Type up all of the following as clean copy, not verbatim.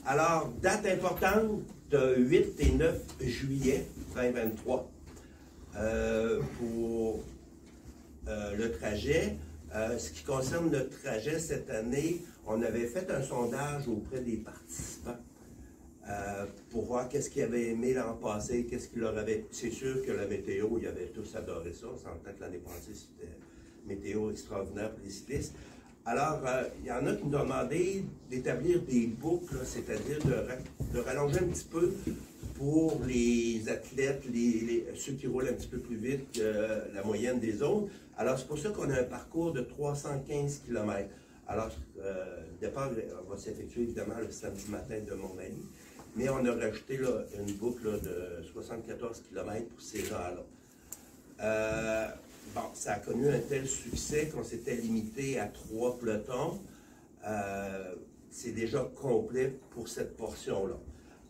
Alors, date importante, de 8 et 9 juillet 2023 pour le trajet. Ce qui concerne le trajet cette année, on avait fait un sondage auprès des participants pour voir qu'est-ce qu'ils avaient aimé l'an passé, qu'est-ce qu'ils leur avait... C'est sûr que la météo, ils avaient tous adoré ça. On s'entend que l'année passée, c'était météo extraordinaire pour les cyclistes. Alors, il y en a qui nous ont demandé d'établir des boucles, c'est-à-dire de rallonger un petit peu pour les athlètes, ceux qui roulent un petit peu plus vite que la moyenne des autres. Alors, c'est pour ça qu'on a un parcours de 315 km. Alors, le départ va s'effectuer évidemment le samedi matin de Montmagny, mais on a rajouté là, une boucle là, de 74 km pour ces gens-là. Bon, ça a connu un tel succès qu'on s'était limité à 3 pelotons. C'est déjà complet pour cette portion-là.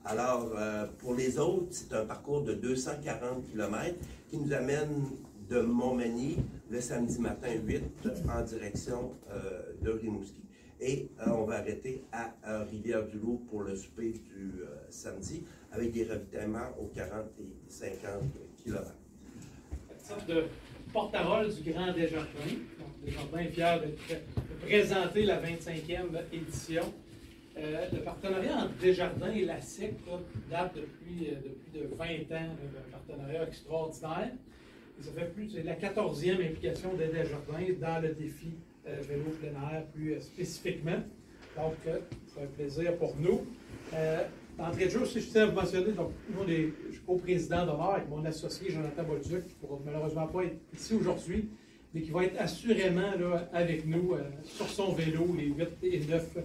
Alors, pour les autres, c'est un parcours de 240 km qui nous amène de Montmagny le samedi matin 8 en direction de Rimouski. Et on va arrêter à Rivière-du-Loup pour le souper du samedi avec des ravitaillements aux 40 et 50 km. De porte-parole du Grand Desjardins. Donc, Desjardins est fier de présenter la 25e édition. Le partenariat entre Desjardins et la SIC date depuis de 20 ans, un partenariat extraordinaire. Et ça fait c'est la 14e implication des Desjardins dans le défi vélo plein air plus spécifiquement. Donc, c'est un plaisir pour nous. D'entrée de jeu, si je tiens à vous mentionner, donc, nous, je suis co-président d'honneur avec mon associé Jonathan Bolduc, qui ne pourra malheureusement pas être ici aujourd'hui, mais qui va être assurément là, avec nous sur son vélo les 8 et 9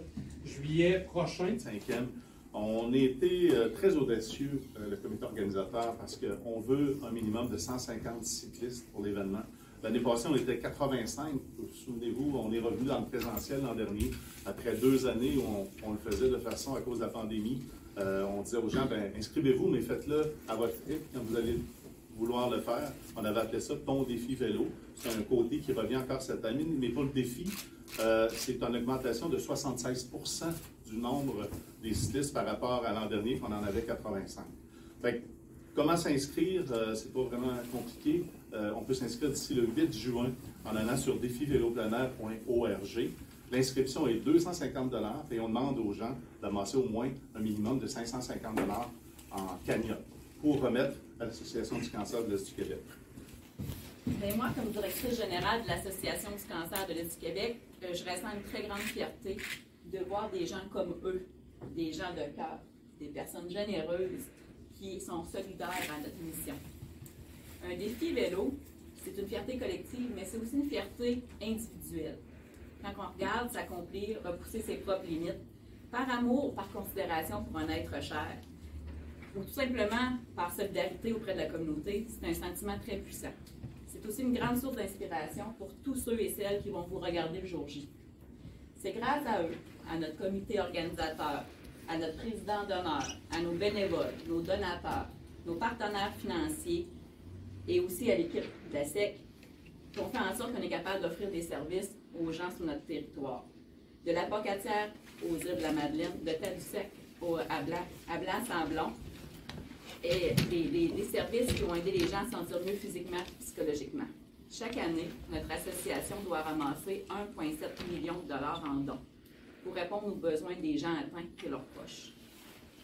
juillet prochains. 5e. On a été très audacieux, le comité organisateur, parce qu'on veut un minimum de 150 cyclistes pour l'événement. L'année passée, on était 85. Souvenez-vous, on est revenu dans le présentiel l'an dernier, après 2 années où on le faisait de façon, à cause de la pandémie, on disait aux gens, ben, inscrivez-vous, mais faites-le à votre rythme quand vous allez vouloir le faire. On avait appelé ça ton défi vélo. C'est un côté qui revient encore cette année, mais pour le défi, c'est une augmentation de 76% du nombre des cyclistes par rapport à l'an dernier, qu'on en avait 85. Fait que, comment s'inscrire? C'est pas vraiment compliqué. On peut s'inscrire d'ici le 8 juin en allant sur défivélopleinair.org. L'inscription est 250 $ et on demande aux gens d'amasser au moins un minimum de 550 $ en cagnotte pour remettre à l'Association du cancer de l'Est du Québec. Bien, moi, comme directrice générale de l'Association du cancer de l'Est du Québec, je ressens une très grande fierté de voir des gens comme eux, des gens de cœur, des personnes généreuses qui sont solidaires à notre mission. Un défi vélo, c'est une fierté collective, mais c'est aussi une fierté individuelle. Quand on regarde s'accomplir, repousser ses propres limites, par amour ou par considération pour un être cher, ou tout simplement par solidarité auprès de la communauté, c'est un sentiment très puissant. C'est aussi une grande source d'inspiration pour tous ceux et celles qui vont vous regarder le jour J. C'est grâce à eux, à notre comité organisateur, à notre président d'honneur, à nos bénévoles, nos donateurs, nos partenaires financiers et aussi à l'équipe de la SEC qu'on fait en sorte qu'on est capable d'offrir des services aux gens sur notre territoire. De la Pocatière aux îles de la Madeleine, de Tadoussac à Blanc-Sablon, et des services qui vont aider les gens à se sentir mieux physiquement et psychologiquement. Chaque année, notre association doit ramasser 1,7 million de dollars en dons pour répondre aux besoins des gens atteints et leurs proches.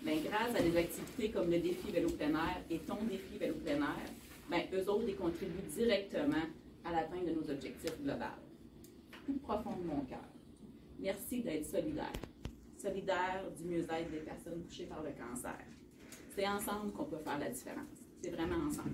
Mais grâce à des activités comme le défi vélo plein air et ton défi vélo plein air, eux autres ils contribuent directement à l'atteinte de nos objectifs globaux. Plus profond de mon cœur, merci d'être solidaire. Solidaire du mieux-être des personnes touchées par le cancer. C'est ensemble qu'on peut faire la différence. C'est vraiment ensemble.